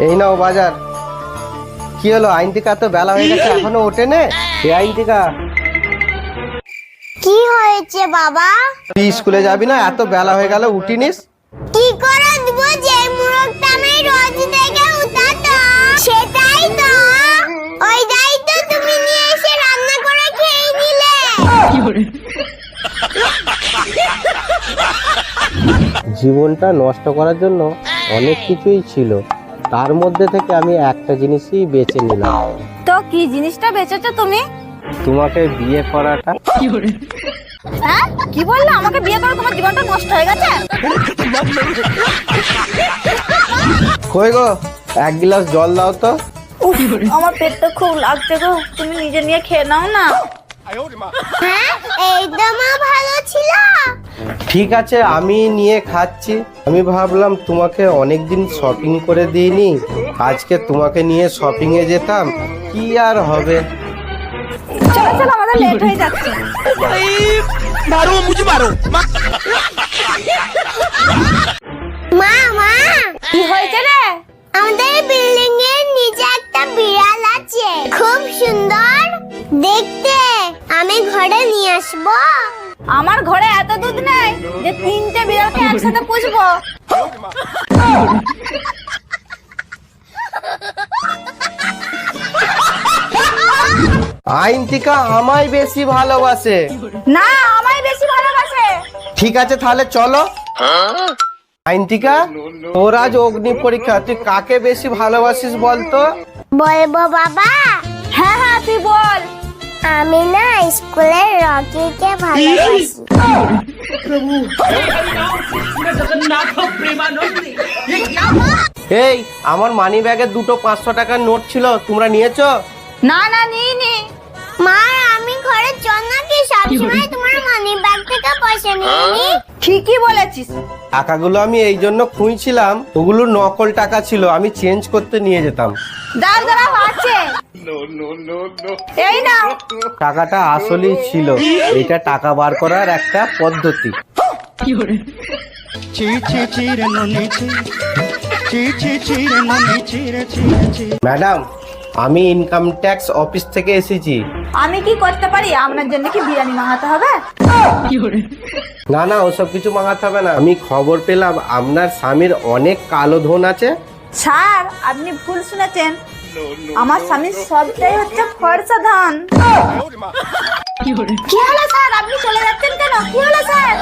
এই নাও বাজার। কি হলো আইনটিকা, তো বেলা হয়ে গেছে এখনো ওঠেনে? এই আইনটিকা, কি হয়েছে বাবা? তুই স্কুলে যাবি না? এত বেলা হয়ে গেল উঠিনিস? কি করে দিব, যে মুরগটা আমি রোজ থেকে উঠাতো সেটাই তো। ওই দায়িত্ব তুমি নিয়ে এসে রান্না করে খেয়ে নিলে। জীবনটা নষ্ট করার জন্য অনেক কিছুই ছিল, তার মধ্যে থেকে আমি একটা জিনিসই বেছে নিলাম। তো কি জিনিসটা বেচেছো তুমি? তোমাকে বিয়ে করাটা। হ্যাঁ, কি বললে? আমাকে বিয়ে করে তোমার জীবনটা নষ্ট হয়ে গেছে? কই গো, এক গ্লাস জল দাও তো। উফ, আমার পেটটা খুব লাগছে গো, তুমি নিজে নিয়ে খেয়ে নাও না। হ্যাঁ, এইটা মা ভালো ছিল। ঠিক আছে, আমি নিয়ে খাচ্ছি। আমি ভাবলাম তোমাকে অনেকদিন শপিং করে দিইনি, আজকে তোমাকে নিয়ে শপিং এ যেতাম। কি আর হবে। চলো চলো, আমাদের লেট হয়ে যাচ্ছে। মা মা, কি হয়েছে রে? আমাদের বিল্ডিং এর নিচে একটা বিড়াল আছে, খুব সুন্দর দেখতে। আমি ঘরে নিয়ে আসবো। আমার ঘরে এত দুধ নেই যে 3টে বিড়ালকে একসাথে পুষবো। আইনটিকা আমায় বেশি ভালোবাসে। না, আমায় বেশি ভালোবাসে। ঠিক আছে তাহলে চলো। আইনটিকা, তোর আজ অগ্নি পরীক্ষা, তুই কাকে বেশি ভালোবাসিস বলতো? বলবো বাবা? হ্যাঁ হ্যাঁ, তুই বল। আমি না স্কুলের রকিকে ভালোবাসি। এই, আমার মানি ব্যাগে দুটো 500 টাকার নোট ছিল, তোমরা নিয়েছো? না না, নিইনি। মা, আমি ঘরে জন্নাকে সবসময় তোমার মানি ব্যাগ থেকে পয়সা নিইনি। ঠিকই বলেছিস। টাকাগুলো আমি এই জন্য খুঁজছিলাম, ওগুলো নকল টাকা ছিল, আমি চেঞ্জ করতে নিয়ে যেতাম। দাঁড়াও দাঁড়াও, আছে। এই নাও। টাকাটা আসলেই ছিল, এটা টাকা বার করার একটা পদ্ধতি। ম্যাডাম, আমি ইনকাম ট্যাক্স অফিস থেকে এসেছি। আমি কি করতে পারি? আপনার জন্য কি বিরিয়ানি মাঙাতে হবে? না না, ওসব কিছু মাঙাতে হবে না। আমি খবর পেলাম আপনার স্বামীর অনেক কালো ধন আছে। স্যার, আপনি ভুল শুনেছেন। আমার স্বামীর সবটাই হচ্ছে ফর্সা ধান। কি হলো স্যার, আপনি চলে যাচ্ছেন কেন? কি হলো স্যার?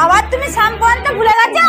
আবার তুমি শ্যাম্পু আনতে ভুলে গেছো?